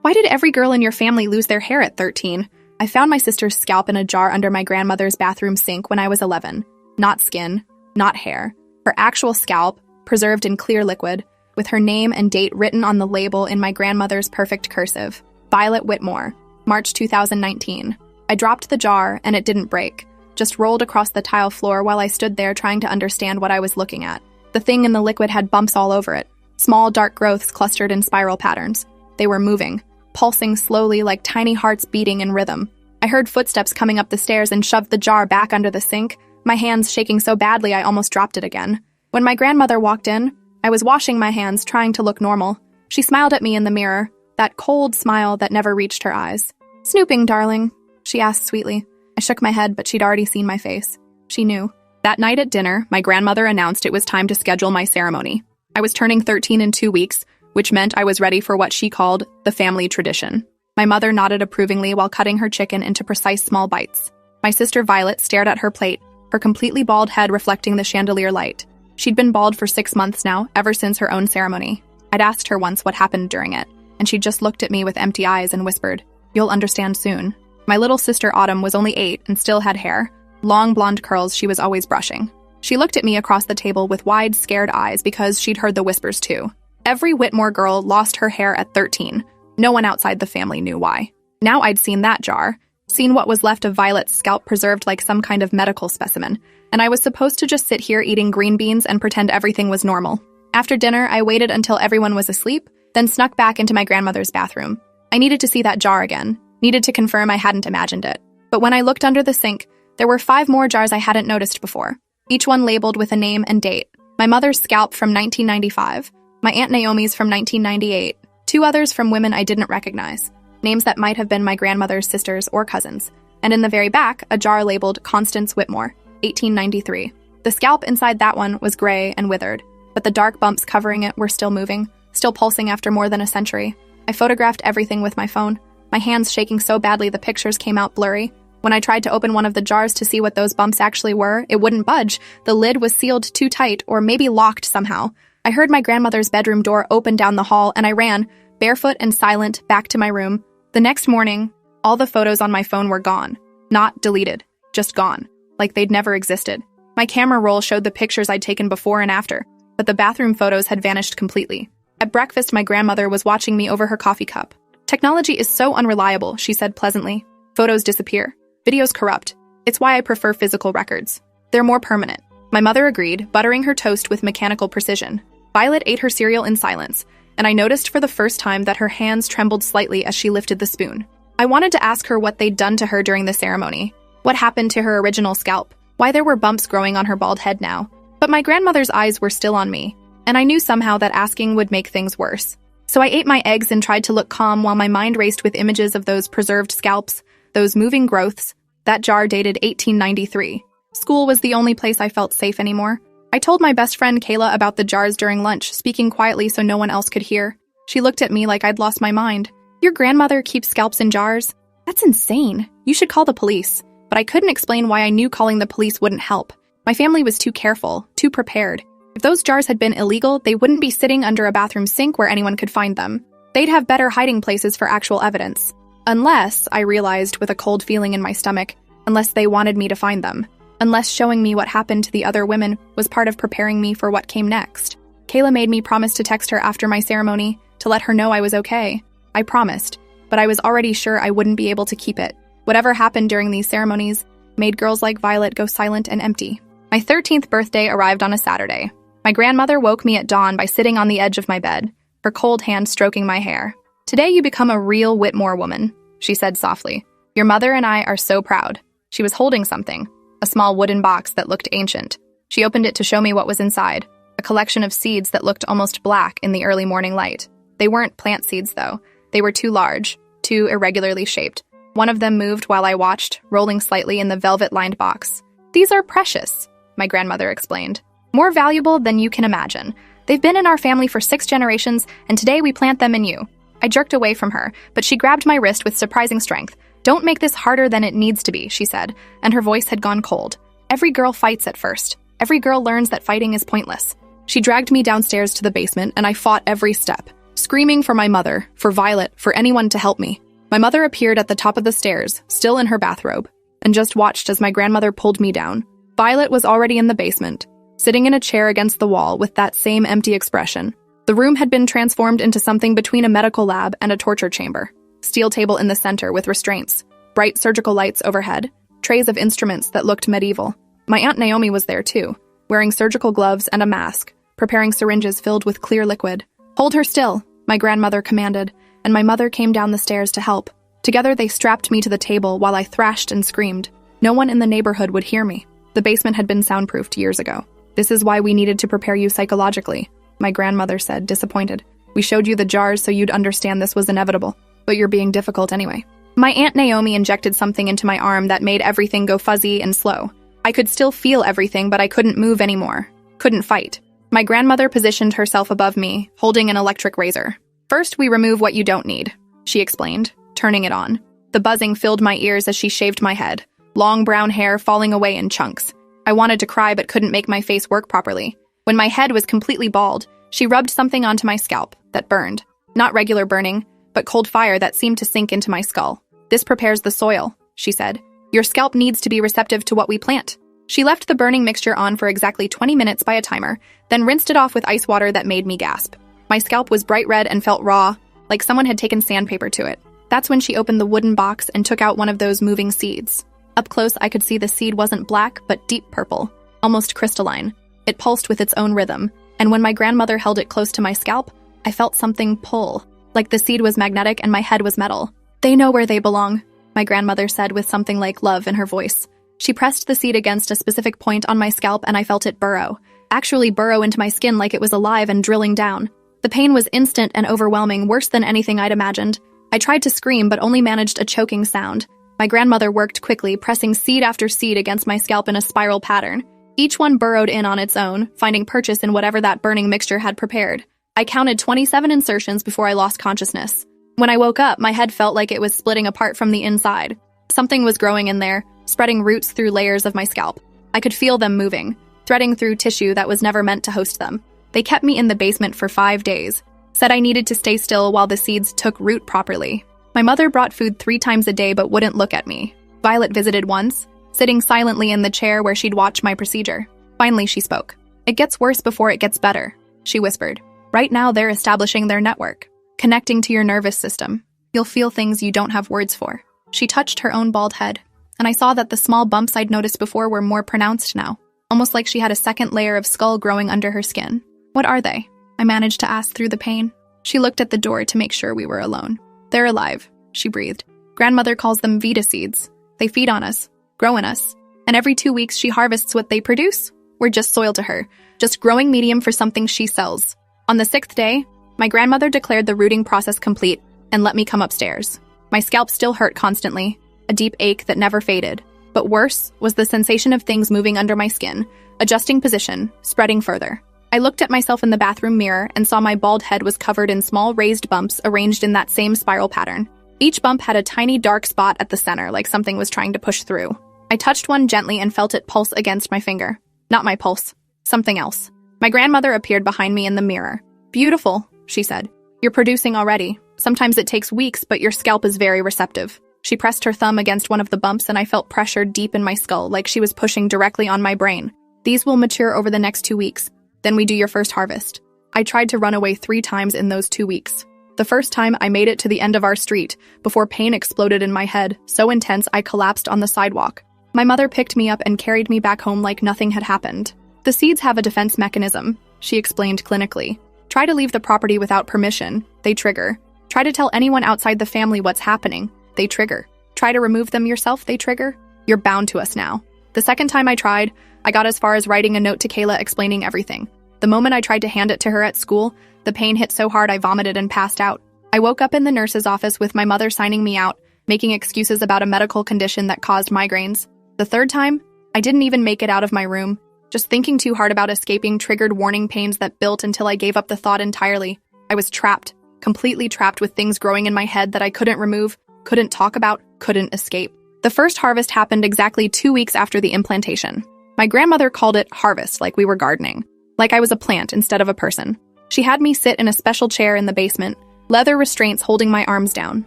Why did every girl in your family lose their hair at 13? I found my sister's scalp in a jar under my grandmother's bathroom sink when I was 11. Not skin, not hair. Her actual scalp, preserved in clear liquid, with her name and date written on the label in my grandmother's perfect cursive. Violet Whitmore, March 2019. I dropped the jar and it didn't break, just rolled across the tile floor while I stood there trying to understand what I was looking at. The thing in the liquid had bumps all over it, small dark growths clustered in spiral patterns. They were moving, pulsing slowly like tiny hearts beating in rhythm. I heard footsteps coming up the stairs and shoved the jar back under the sink, my hands shaking so badly I almost dropped it again. When my grandmother walked in, I was washing my hands, trying to look normal. She smiled at me in the mirror, that cold smile that never reached her eyes. "Snooping, darling?" she asked sweetly. I shook my head, but she'd already seen my face. She knew. That night at dinner, my grandmother announced it was time to schedule my ceremony. I was turning 13 in 2 weeks, which meant I was ready for what she called the family tradition. My mother nodded approvingly while cutting her chicken into precise small bites. My sister Violet stared at her plate, her completely bald head reflecting the chandelier light. She'd been bald for 6 months now, ever since her own ceremony. I'd asked her once what happened during it, and she just looked at me with empty eyes and whispered, "You'll understand soon." My little sister Autumn was only 8 and still had hair, long blonde curls she was always brushing. She looked at me across the table with wide, scared eyes because she'd heard the whispers too. Every Whitmore girl lost her hair at 13. No one outside the family knew why. Now I'd seen that jar, seen what was left of Violet's scalp preserved like some kind of medical specimen, and I was supposed to just sit here eating green beans and pretend everything was normal. After dinner, I waited until everyone was asleep, then snuck back into my grandmother's bathroom. I needed to see that jar again, needed to confirm I hadn't imagined it. But when I looked under the sink, there were 5 more jars I hadn't noticed before, each one labeled with a name and date. My mother's scalp from 1995, my Aunt Naomi's from 1998, 2 others from women I didn't recognize, names that might have been my grandmother's sisters or cousins, and in the very back, a jar labeled Constance Whitmore, 1893. The scalp inside that one was gray and withered, but the dark bumps covering it were still moving, still pulsing after more than a century. I photographed everything with my phone, my hands shaking so badly the pictures came out blurry. When I tried to open one of the jars to see what those bumps actually were, it wouldn't budge. The lid was sealed too tight or maybe locked somehow. I heard my grandmother's bedroom door open down the hall and I ran, barefoot and silent, back to my room. The next morning, all the photos on my phone were gone. Not deleted, just gone, like they'd never existed. My camera roll showed the pictures I'd taken before and after, but the bathroom photos had vanished completely. At breakfast, my grandmother was watching me over her coffee cup. "Technology is so unreliable," she said pleasantly. "Photos disappear. Videos corrupt. It's why I prefer physical records. They're more permanent." My mother agreed, buttering her toast with mechanical precision. Violet ate her cereal in silence, and I noticed for the first time that her hands trembled slightly as she lifted the spoon. I wanted to ask her what they'd done to her during the ceremony, what happened to her original scalp, why there were bumps growing on her bald head now. But my grandmother's eyes were still on me, and I knew somehow that asking would make things worse. So I ate my eggs and tried to look calm while my mind raced with images of those preserved scalps, those moving growths. That jar dated 1893. School was the only place I felt safe anymore. I told my best friend Kayla about the jars during lunch, speaking quietly so no one else could hear. She looked at me like I'd lost my mind. "Your grandmother keeps scalps in jars? That's insane. You should call the police." But I couldn't explain why I knew calling the police wouldn't help. My family was too careful, too prepared. If those jars had been illegal, they wouldn't be sitting under a bathroom sink where anyone could find them. They'd have better hiding places for actual evidence. Unless, I realized with a cold feeling in my stomach, unless they wanted me to find them. Unless showing me what happened to the other women was part of preparing me for what came next. Kayla made me promise to text her after my ceremony, to let her know I was okay. I promised, but I was already sure I wouldn't be able to keep it. Whatever happened during these ceremonies made girls like Violet go silent and empty. My 13th birthday arrived on a Saturday. My grandmother woke me at dawn by sitting on the edge of my bed, her cold hand stroking my hair. "Today you become a real Whitmore woman," she said softly. "Your mother and I are so proud." She was holding something, a small wooden box that looked ancient. She opened it to show me what was inside, a collection of seeds that looked almost black in the early morning light. They weren't plant seeds, though. They were too large, too irregularly shaped. One of them moved while I watched, rolling slightly in the velvet-lined box. "These are precious," my grandmother explained. "More valuable than you can imagine. They've been in our family for 6 generations, and today we plant them in you." I jerked away from her, but she grabbed my wrist with surprising strength. "Don't make this harder than it needs to be," she said, and her voice had gone cold. "Every girl fights at first. Every girl learns that fighting is pointless." She dragged me downstairs to the basement, and I fought every step. screaming for my mother, for Violet, for anyone to help me. My mother appeared at the top of the stairs, still in her bathrobe, and just watched as my grandmother pulled me down. Violet was already in the basement, sitting in a chair against the wall with that same empty expression. The room had been transformed into something between a medical lab and a torture chamber. Steel table in the center with restraints, bright surgical lights overhead, trays of instruments that looked medieval. My Aunt Naomi was there too, wearing surgical gloves and a mask, preparing syringes filled with clear liquid. "Hold her still," my grandmother commanded, and my mother came down the stairs to help. Together they strapped me to the table while I thrashed and screamed. No one in the neighborhood would hear me. The basement had been soundproofed years ago. "This is why we needed to prepare you psychologically," my grandmother said, disappointed. "We showed you the jars so you'd understand this was inevitable, but you're being difficult anyway." My Aunt Naomi injected something into my arm that made everything go fuzzy and slow. I could still feel everything, but I couldn't move anymore. Couldn't fight. My grandmother positioned herself above me, holding an electric razor. "First, we remove what you don't need," she explained, turning it on. The buzzing filled my ears as she shaved my head, long brown hair falling away in chunks. I wanted to cry but couldn't make my face work properly. When my head was completely bald, she rubbed something onto my scalp that burned. Not regular burning, but cold fire that seemed to sink into my skull. "This prepares the soil," she said. "Your scalp needs to be receptive to what we plant." She left the burning mixture on for exactly 20 minutes by a timer, then rinsed it off with ice water that made me gasp. My scalp was bright red and felt raw, like someone had taken sandpaper to it. That's when she opened the wooden box and took out one of those moving seeds. Up close, I could see the seed wasn't black, but deep purple, almost crystalline. It pulsed with its own rhythm, and when my grandmother held it close to my scalp, I felt something pull, like the seed was magnetic and my head was metal. "They know where they belong," my grandmother said with something like love in her voice. She pressed the seed against a specific point on my scalp and I felt it burrow. Actually burrow into my skin like it was alive and drilling down. The pain was instant and overwhelming, worse than anything I'd imagined. I tried to scream but only managed a choking sound. My grandmother worked quickly, pressing seed after seed against my scalp in a spiral pattern. Each one burrowed in on its own, finding purchase in whatever that burning mixture had prepared. I counted 27 insertions before I lost consciousness. When I woke up, my head felt like it was splitting apart from the inside. Something was growing in there, spreading roots through layers of my scalp. I could feel them moving, threading through tissue that was never meant to host them. They kept me in the basement for 5 days, said I needed to stay still while the seeds took root properly. My mother brought food 3 times a day but wouldn't look at me. Violet visited once, sitting silently in the chair where she'd watch my procedure. Finally, she spoke. "It gets worse before it gets better," she whispered. "Right now, they're establishing their network, connecting to your nervous system. You'll feel things you don't have words for." She touched her own bald head, and I saw that the small bumps I'd noticed before were more pronounced now, almost like she had a second layer of skull growing under her skin. "What are they?" I managed to ask through the pain. She looked at the door to make sure we were alone. "They're alive," she breathed. "Grandmother calls them Vita seeds. They feed on us, grow in us, and every 2 weeks she harvests what they produce. We're just soil to her, just growing medium for something she sells." On the 6th day, my grandmother declared the rooting process complete and let me come upstairs. My scalp still hurt constantly, a deep ache that never faded. But worse was the sensation of things moving under my skin, adjusting position, spreading further. I looked at myself in the bathroom mirror and saw my bald head was covered in small raised bumps arranged in that same spiral pattern. Each bump had a tiny dark spot at the center, like something was trying to push through. I touched one gently and felt it pulse against my finger. Not my pulse. Something else. My grandmother appeared behind me in the mirror. "Beautiful," she said. "You're producing already. Sometimes it takes weeks, but your scalp is very receptive." She pressed her thumb against one of the bumps and I felt pressure deep in my skull, like she was pushing directly on my brain. "These will mature over the next 2 weeks. Then we do your first harvest." I tried to run away 3 times in those 2 weeks. The first time, I made it to the end of our street before pain exploded in my head, so intense I collapsed on the sidewalk. My mother picked me up and carried me back home like nothing had happened. "The seeds have a defense mechanism," she explained clinically. "Try to leave the property without permission, they trigger. Try to tell anyone outside the family what's happening, they trigger. Try to remove them yourself, they trigger. You're bound to us now." The second time I tried, I got as far as writing a note to Kayla explaining everything. The moment I tried to hand it to her at school, the pain hit so hard I vomited and passed out. I woke up in the nurse's office with my mother signing me out, making excuses about a medical condition that caused migraines. The third time, I didn't even make it out of my room. Just thinking too hard about escaping triggered warning pains that built until I gave up the thought entirely. I was trapped, completely trapped with things growing in my head that I couldn't remove, couldn't talk about, couldn't escape. The first harvest happened exactly 2 weeks after the implantation. My grandmother called it harvest, like we were gardening, like I was a plant instead of a person. She had me sit in a special chair in the basement, leather restraints holding my arms down.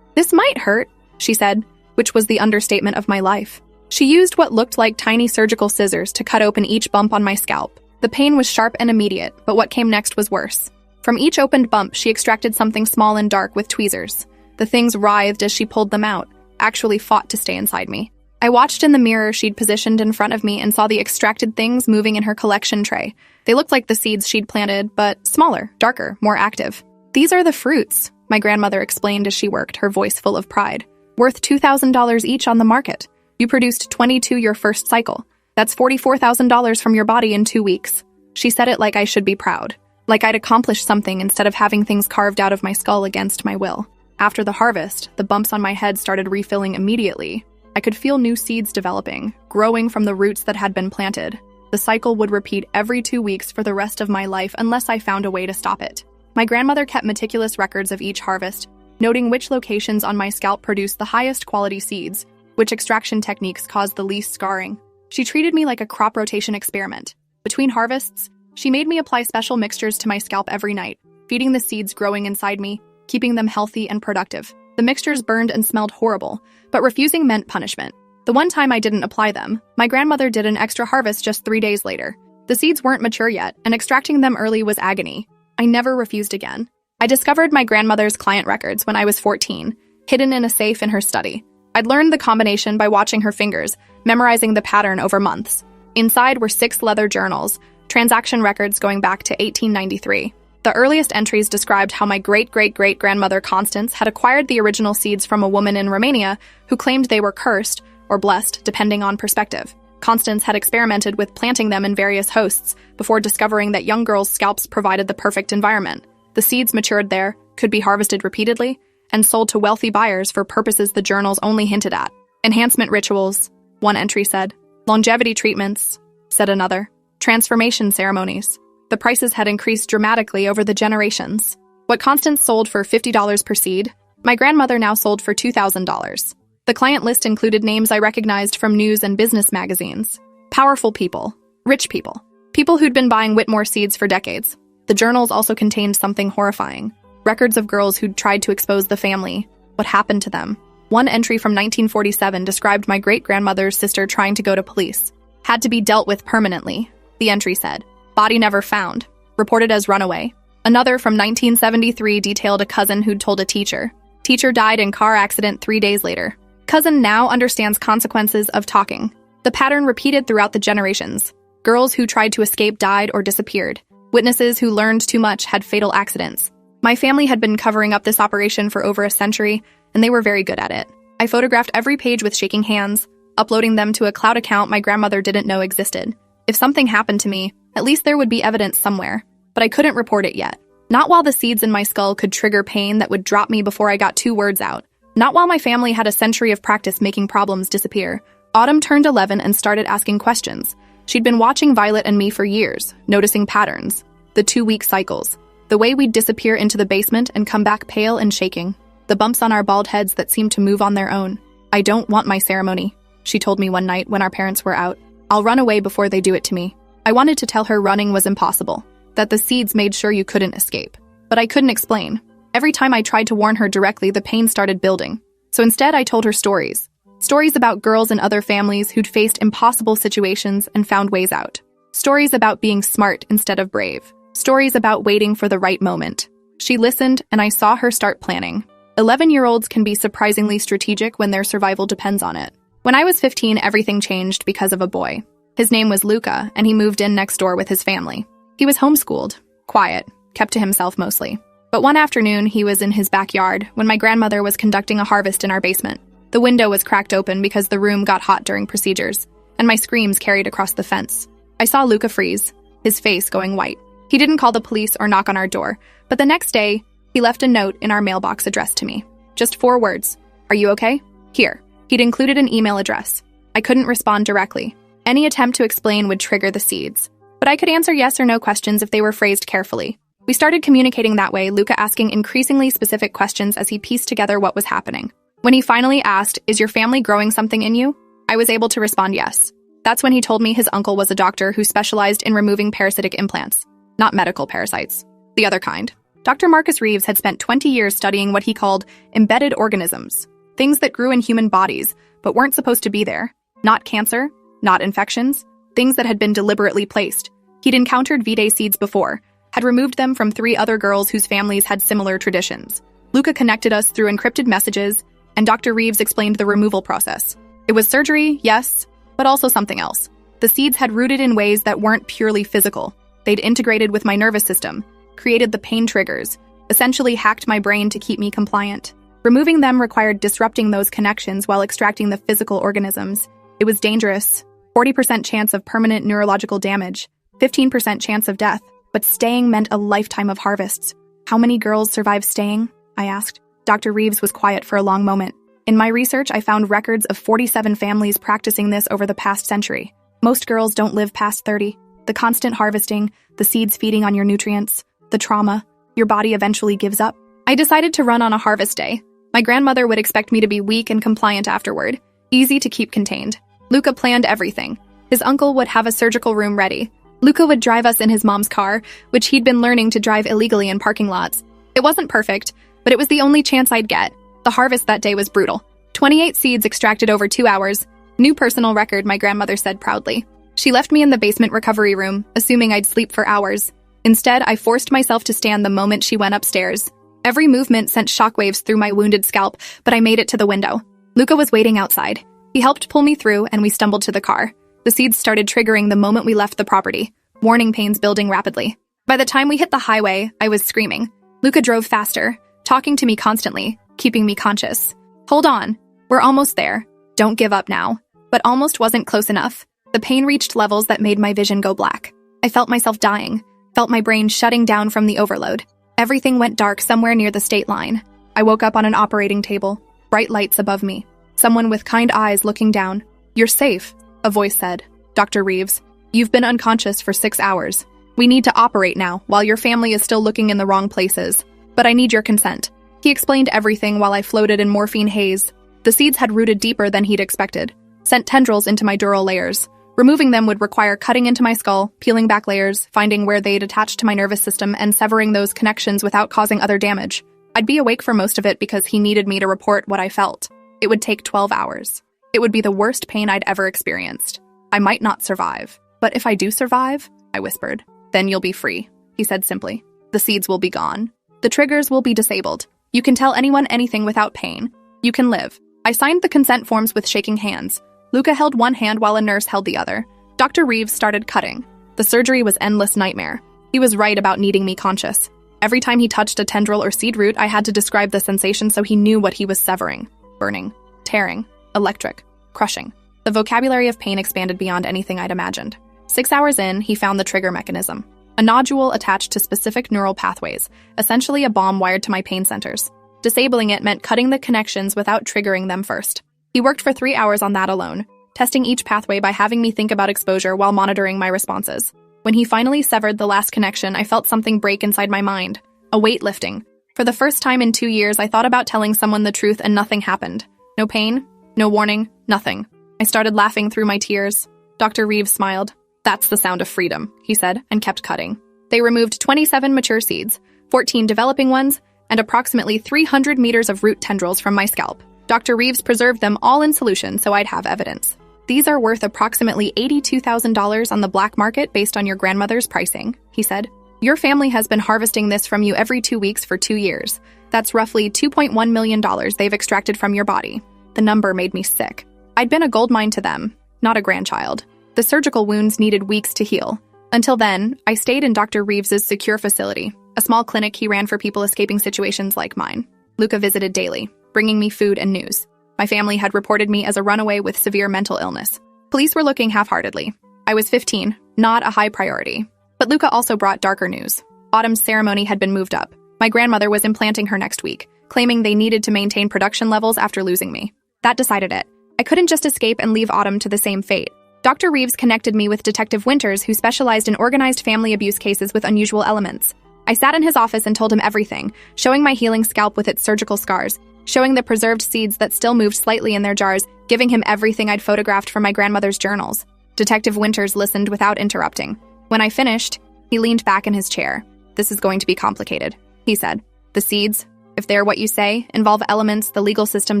"This might hurt," she said, which was the understatement of my life. She used what looked like tiny surgical scissors to cut open each bump on my scalp. The pain was sharp and immediate, but what came next was worse. From each opened bump, she extracted something small and dark with tweezers. The things writhed as she pulled them out, actually fought to stay inside me. I watched in the mirror she'd positioned in front of me and saw the extracted things moving in her collection tray. They looked like the seeds she'd planted, but smaller, darker, more active. "These are the fruits," my grandmother explained as she worked, her voice full of pride. "Worth $2,000 each on the market. You produced 22 your first cycle. That's $44,000 from your body in 2 weeks." She said it like I should be proud, like I'd accomplished something instead of having things carved out of my skull against my will. After the harvest, the bumps on my head started refilling immediately. I could feel new seeds developing, growing from the roots that had been planted. The cycle would repeat every 2 weeks for the rest of my life unless I found a way to stop it. My grandmother kept meticulous records of each harvest, noting which locations on my scalp produced the highest quality seeds, which extraction techniques caused the least scarring. She treated me like a crop rotation experiment. Between harvests, she made me apply special mixtures to my scalp every night, feeding the seeds growing inside me, keeping them healthy and productive. The mixtures burned and smelled horrible, but refusing meant punishment. The one time I didn't apply them, my grandmother did an extra harvest just 3 days later. The seeds weren't mature yet, and extracting them early was agony. I never refused again. I discovered my grandmother's client records when I was 14, hidden in a safe in her study. I'd learned the combination by watching her fingers, memorizing the pattern over months. Inside were 6 leather journals, transaction records going back to 1893. The earliest entries described how my great-great-great-grandmother Constance had acquired the original seeds from a woman in Romania who claimed they were cursed, or blessed, depending on perspective. Constance had experimented with planting them in various hosts before discovering that young girls' scalps provided the perfect environment. The seeds matured there, could be harvested repeatedly, and sold to wealthy buyers for purposes the journals only hinted at. Enhancement rituals, one entry said. Longevity treatments, said another. Transformation ceremonies. The prices had increased dramatically over the generations. What Constance sold for $50 per seed, my grandmother now sold for $2,000. The client list included names I recognized from news and business magazines. Powerful people, rich people, people who'd been buying Whitmore seeds for decades. The journals also contained something horrifying. Records of girls who'd tried to expose the family, what happened to them. One entry from 1947 described my great-grandmother's sister trying to go to police. Had to be dealt with permanently, the entry said. Body never found, reported as runaway. Another from 1973 detailed a cousin who'd told a teacher. Teacher died in car accident 3 days later. Cousin now understands consequences of talking. The pattern repeated throughout the generations. Girls who tried to escape died or disappeared. Witnesses who learned too much had fatal accidents. My family had been covering up this operation for over a century, and they were very good at it. I photographed every page with shaking hands, uploading them to a cloud account my grandmother didn't know existed. If something happened to me, at least there would be evidence somewhere, but I couldn't report it yet. Not while the seeds in my skull could trigger pain that would drop me before I got 2 words out. Not while my family had a century of practice making problems disappear. Autumn turned 11 and started asking questions. She'd been watching Violet and me for years, noticing patterns. The 2-week cycles. The way we'd disappear into the basement and come back pale and shaking. The bumps on our bald heads that seemed to move on their own. "I don't want my ceremony," she told me one night when our parents were out. "I'll run away before they do it to me." I wanted to tell her running was impossible, that the seeds made sure you couldn't escape. But I couldn't explain. Every time I tried to warn her directly, the pain started building. So instead, I told her stories. Stories about girls and other families who'd faced impossible situations and found ways out. Stories about being smart instead of brave. Stories about waiting for the right moment. She listened, and I saw her start planning. 11-year-olds can be surprisingly strategic when their survival depends on it. When I was 15, everything changed because of a boy. His name was Luca, and he moved in next door with his family. He was homeschooled, quiet, kept to himself mostly. But one afternoon, he was in his backyard when my grandmother was conducting a harvest in our basement. The window was cracked open because the room got hot during procedures, and my screams carried across the fence. I saw Luca freeze, his face going white. He didn't call the police or knock on our door, but the next day, he left a note in our mailbox addressed to me. Just 4 words. "Are you okay? Here." He'd included an email address. I couldn't respond directly. Any attempt to explain would trigger the seeds. But I could answer yes or no questions if they were phrased carefully. We started communicating that way, Luca asking increasingly specific questions as he pieced together what was happening. When he finally asked, "Is your family growing something in you?" I was able to respond yes. That's when he told me his uncle was a doctor who specialized in removing parasitic implants, not medical parasites. The other kind. Dr. Marcus Reeves had spent 20 years studying what he called embedded organisms, things that grew in human bodies but weren't supposed to be there. Not cancer, not infections, things that had been deliberately placed. He'd encountered V-Day seeds before, had removed them from 3 other girls whose families had similar traditions. Luca connected us through encrypted messages, and Dr. Reeves explained the removal process. It was surgery, yes, but also something else. The seeds had rooted in ways that weren't purely physical. They'd integrated with my nervous system, created the pain triggers, essentially hacked my brain to keep me compliant. Removing them required disrupting those connections while extracting the physical organisms. It was dangerous. 40% chance of permanent neurological damage, 15% chance of death, but staying meant a lifetime of harvests. How many girls survive staying? I asked. Dr. Reeves was quiet for a long moment. In my research, I found records of 47 families practicing this over the past century. Most girls don't live past 30. The constant harvesting, the seeds feeding on your nutrients, the trauma, your body eventually gives up. I decided to run on a harvest day. My grandmother would expect me to be weak and compliant afterward, easy to keep contained. Luca planned everything. His uncle would have a surgical room ready. Luca would drive us in his mom's car, which he'd been learning to drive illegally in parking lots. It wasn't perfect, but it was the only chance I'd get. The harvest that day was brutal. 28 seeds extracted over 2 hours. New personal record, my grandmother said proudly. She left me in the basement recovery room, assuming I'd sleep for hours. Instead, I forced myself to stand the moment she went upstairs. Every movement sent shockwaves through my wounded scalp, but I made it to the window. Luca was waiting outside. He helped pull me through, and we stumbled to the car. The seeds started triggering the moment we left the property, warning pains building rapidly. By the time we hit the highway, I was screaming. Luca drove faster, talking to me constantly, keeping me conscious. Hold on. We're almost there. Don't give up now. But almost wasn't close enough. The pain reached levels that made my vision go black. I felt myself dying, felt my brain shutting down from the overload. Everything went dark somewhere near the state line. I woke up on an operating table, bright lights above me. Someone with kind eyes looking down. You're safe, a voice said. Dr. Reeves, you've been unconscious for 6 hours. We need to operate now, while your family is still looking in the wrong places. But I need your consent. He explained everything while I floated in morphine haze. The seeds had rooted deeper than he'd expected, sent tendrils into my dural layers. Removing them would require cutting into my skull, peeling back layers, finding where they'd attached to my nervous system, and severing those connections without causing other damage. I'd be awake for most of it because he needed me to report what I felt. It would take 12 hours. It would be the worst pain I'd ever experienced. I might not survive. But if I do survive, I whispered, then you'll be free, he said simply. The seeds will be gone. The triggers will be disabled. You can tell anyone anything without pain. You can live. I signed the consent forms with shaking hands. Luca held one hand while a nurse held the other. Dr. Reeves started cutting. The surgery was endless nightmare. He was right about needing me conscious. Every time he touched a tendril or seed root, I had to describe the sensation so he knew what he was severing. Burning, tearing, electric, crushing. The vocabulary of pain expanded beyond anything I'd imagined. 6 hours in, he found the trigger mechanism. A nodule attached to specific neural pathways, essentially a bomb wired to my pain centers. Disabling it meant cutting the connections without triggering them first. He worked for 3 hours on that alone, testing each pathway by having me think about exposure while monitoring my responses. When he finally severed the last connection, I felt something break inside my mind. A weight lifting. For the first time in 2 years, I thought about telling someone the truth and nothing happened. No pain, no warning, nothing. I started laughing through my tears. Dr. Reeves smiled. That's the sound of freedom, he said, and kept cutting. They removed 27 mature seeds, 14 developing ones, and approximately 300 meters of root tendrils from my scalp. Dr. Reeves preserved them all in solution so I'd have evidence. These are worth approximately $82,000 on the black market based on your grandmother's pricing, he said. Your family has been harvesting this from you every 2 weeks for 2 years. That's roughly $2.1 million they've extracted from your body. The number made me sick. I'd been a goldmine to them, not a grandchild. The surgical wounds needed weeks to heal. Until then, I stayed in Dr. Reeves's secure facility, a small clinic he ran for people escaping situations like mine. Luca visited daily, bringing me food and news. My family had reported me as a runaway with severe mental illness. Police were looking half-heartedly. I was 15, not a high priority. But Luca also brought darker news. Autumn's ceremony had been moved up. My grandmother was implanting her next week, claiming they needed to maintain production levels after losing me. That decided it. I couldn't just escape and leave Autumn to the same fate. Dr. Reeves connected me with Detective Winters, who specialized in organized family abuse cases with unusual elements. I sat in his office and told him everything, showing my healing scalp with its surgical scars, showing the preserved seeds that still moved slightly in their jars, giving him everything I'd photographed from my grandmother's journals. Detective Winters listened without interrupting. When I finished, he leaned back in his chair. "This is going to be complicated," he said. "The seeds, if they're what you say, involve elements the legal system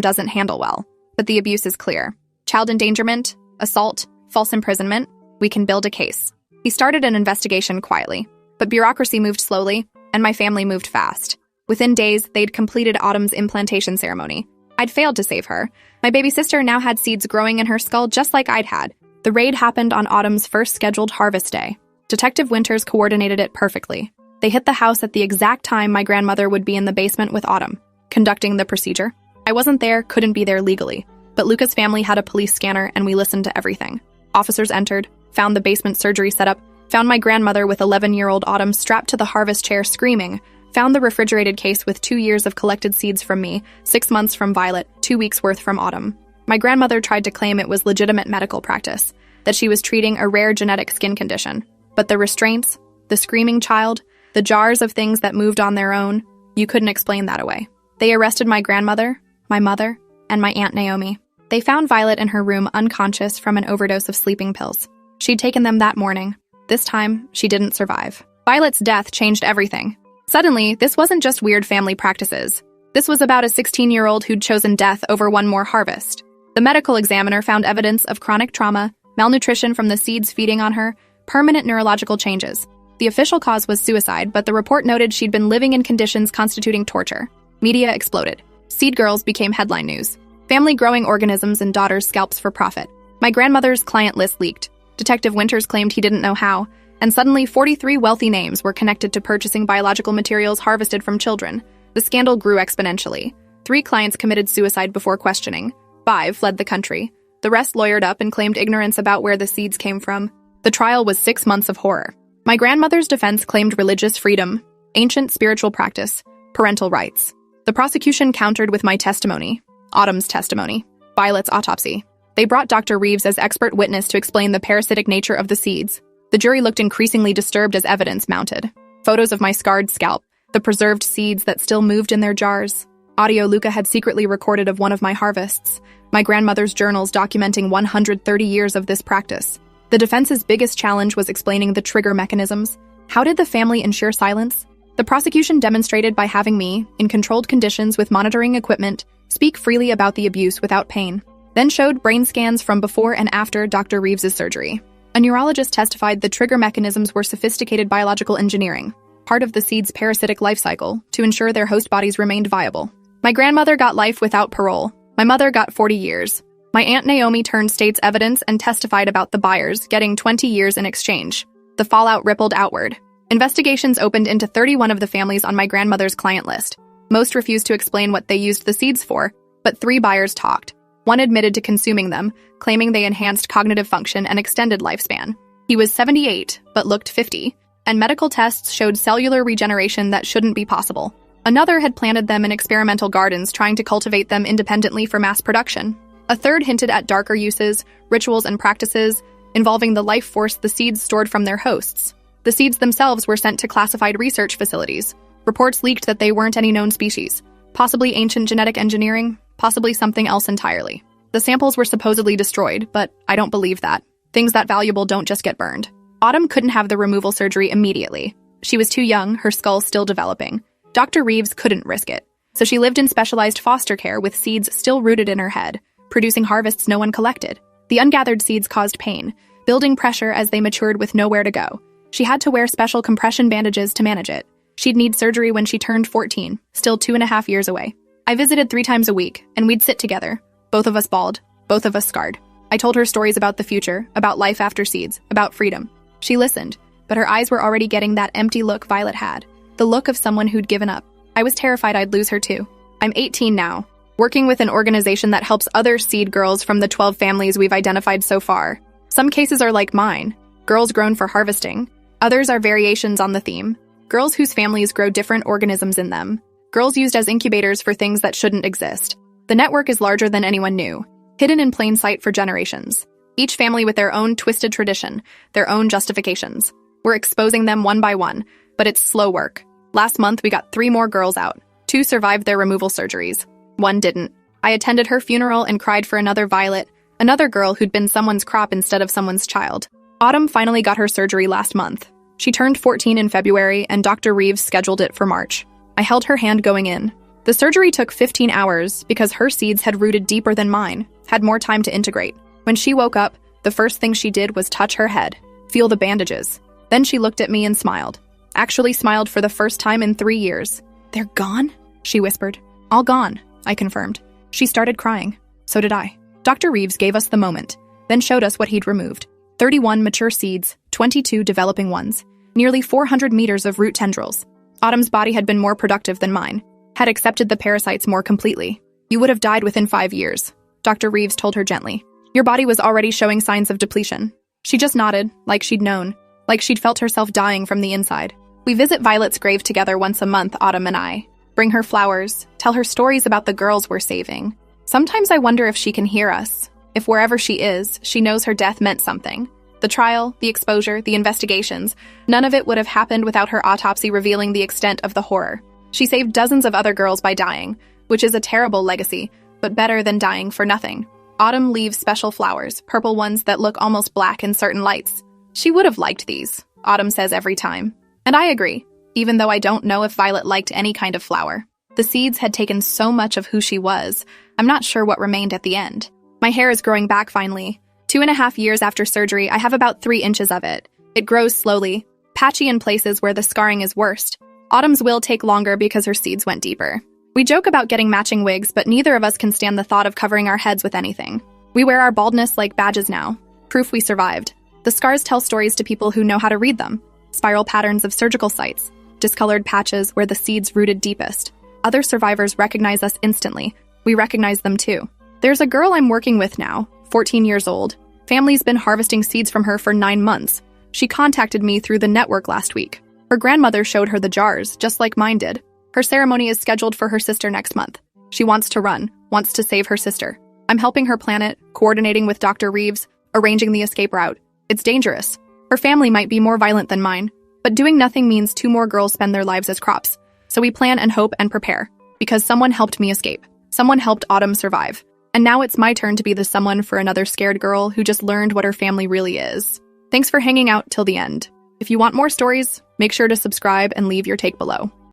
doesn't handle well. But the abuse is clear. Child endangerment, assault, false imprisonment. We can build a case." He started an investigation quietly, but bureaucracy moved slowly, and my family moved fast. Within days, they'd completed Autumn's implantation ceremony. I'd failed to save her. My baby sister now had seeds growing in her skull just like I'd had. The raid happened on Autumn's first scheduled harvest day. Detective Winters coordinated it perfectly. They hit the house at the exact time my grandmother would be in the basement with Autumn, conducting the procedure. I wasn't there, couldn't be there legally, but Luca's family had a police scanner and we listened to everything. Officers entered, found the basement surgery setup, found my grandmother with 11-year-old Autumn strapped to the harvest chair screaming, found the refrigerated case with 2 years of collected seeds from me, 6 months from Violet, 2 weeks worth from Autumn. My grandmother tried to claim it was legitimate medical practice, that she was treating a rare genetic skin condition. But the restraints, the screaming child, the jars of things that moved on their own, you couldn't explain that away. They arrested my grandmother, my mother, and my Aunt Naomi. They found Violet in her room unconscious from an overdose of sleeping pills. She'd taken them that morning. This time, she didn't survive. Violet's death changed everything. Suddenly, this wasn't just weird family practices. This was about a 16-year-old who'd chosen death over one more harvest. The medical examiner found evidence of chronic trauma, malnutrition from the seeds feeding on her, permanent neurological changes. The official cause was suicide, but the report noted she'd been living in conditions constituting torture. Media exploded. Seed girls became headline news. Family growing organisms and daughters' scalps for profit. My grandmother's client list leaked. Detective Winters claimed he didn't know how, and suddenly 43 wealthy names were connected to purchasing biological materials harvested from children. The scandal grew exponentially. 3 clients committed suicide before questioning. 5 fled the country. The rest lawyered up and claimed ignorance about where the seeds came from. The trial was 6 months of horror. My grandmother's defense claimed religious freedom, ancient spiritual practice, parental rights. The prosecution countered with my testimony, Autumn's testimony, Violet's autopsy. They brought Dr. Reeves as expert witness to explain the parasitic nature of the seeds. The jury looked increasingly disturbed as evidence mounted. Photos of my scarred scalp, the preserved seeds that still moved in their jars. Audio Luca had secretly recorded of one of my harvests. My grandmother's journals documenting 130 years of this practice. The defense's biggest challenge was explaining the trigger mechanisms. How did the family ensure silence? The prosecution demonstrated by having me, in controlled conditions with monitoring equipment, speak freely about the abuse without pain. Then showed brain scans from before and after Dr. Reeves' surgery. A neurologist testified the trigger mechanisms were sophisticated biological engineering, part of the seed's parasitic life cycle, to ensure their host bodies remained viable. My grandmother got life without parole. My mother got 40 years. My Aunt Naomi turned state's evidence and testified about the buyers getting 20 years in exchange. The fallout rippled outward. Investigations opened into 31 of the families on my grandmother's client list. Most refused to explain what they used the seeds for, but 3 buyers talked. One admitted to consuming them, claiming they enhanced cognitive function and extended lifespan. He was 78, but looked 50, and medical tests showed cellular regeneration that shouldn't be possible. Another had planted them in experimental gardens, trying to cultivate them independently for mass production. A third hinted at darker uses, rituals and practices, involving the life force the seeds stored from their hosts. The seeds themselves were sent to classified research facilities. Reports leaked that they weren't any known species. Possibly ancient genetic engineering, possibly something else entirely. The samples were supposedly destroyed, but I don't believe that. Things that valuable don't just get burned. Autumn couldn't have the removal surgery immediately. She was too young, her skull still developing. Dr. Reeves couldn't risk it, so she lived in specialized foster care with seeds still rooted in her head, producing harvests no one collected. The ungathered seeds caused pain, building pressure as they matured with nowhere to go. She had to wear special compression bandages to manage it. She'd need surgery when she turned 14, still 2.5 years away. I visited 3 times a week, and we'd sit together, both of us bald, both of us scarred. I told her stories about the future, about life after seeds, about freedom. She listened, but her eyes were already getting that empty look Violet had, the look of someone who'd given up. I was terrified I'd lose her too. I'm 18 now, working with an organization that helps other seed girls from the 12 families we've identified so far. Some cases are like mine, girls grown for harvesting. Others are variations on the theme, girls whose families grow different organisms in them, girls used as incubators for things that shouldn't exist. The network is larger than anyone knew, hidden in plain sight for generations. Each family with their own twisted tradition, their own justifications. We're exposing them one by one, but it's slow work. Last month, we got 3 more girls out. 2 survived their removal surgeries. 1 didn't. I attended her funeral and cried for another Violet, another girl who'd been someone's crop instead of someone's child. Autumn finally got her surgery last month. She turned 14 in February, and Dr. Reeves scheduled it for March. I held her hand going in. The surgery took 15 hours because her seeds had rooted deeper than mine, had more time to integrate. When she woke up, the first thing she did was touch her head, feel the bandages. Then she looked at me and smiled. Actually smiled for the first time in 3 years. "They're gone?" she whispered. "All gone," I confirmed. She started crying. So did I. Dr. Reeves gave us the moment, then showed us what he'd removed. 31 mature seeds, 22 developing ones, nearly 400 meters of root tendrils. Autumn's body had been more productive than mine, had accepted the parasites more completely. "You would have died within 5 years," Dr. Reeves told her gently. "Your body was already showing signs of depletion." She just nodded, like she'd known, like she'd felt herself dying from the inside. We visit Violet's grave together once a month, Autumn and I. Bring her flowers, tell her stories about the girls we're saving. Sometimes I wonder if she can hear us, if wherever she is, she knows her death meant something. The trial, the exposure, the investigations, none of it would have happened without her autopsy revealing the extent of the horror. She saved dozens of other girls by dying, which is a terrible legacy, but better than dying for nothing. Autumn leaves special flowers, purple ones that look almost black in certain lights. "She would have liked these," Autumn says every time. And I agree, even though I don't know if Violet liked any kind of flower. The seeds had taken so much of who she was, I'm not sure what remained at the end. My hair is growing back finally. 2.5 years after surgery, I have about 3 inches of it. It grows slowly, patchy in places where the scarring is worst. Autumn's will take longer because her seeds went deeper. We joke about getting matching wigs, but neither of us can stand the thought of covering our heads with anything. We wear our baldness like badges now, proof we survived. The scars tell stories to people who know how to read them. Spiral patterns of surgical sites, discolored patches where the seeds rooted deepest. Other survivors recognize us instantly. We recognize them too. There's a girl I'm working with now, 14 years old. Family's been harvesting seeds from her for 9 months. She contacted me through the network last week. Her grandmother showed her the jars, just like mine did. Her ceremony is scheduled for her sister next month. She wants to run, wants to save her sister. I'm helping her plan it, coordinating with Dr. Reeves, arranging the escape route. It's dangerous. Her family might be more violent than mine, but doing nothing means 2 more girls spend their lives as crops. So we plan and hope and prepare, because someone helped me escape. Someone helped Autumn survive. And now it's my turn to be the someone for another scared girl who just learned what her family really is. Thanks for hanging out till the end. If you want more stories, make sure to subscribe and leave your take below.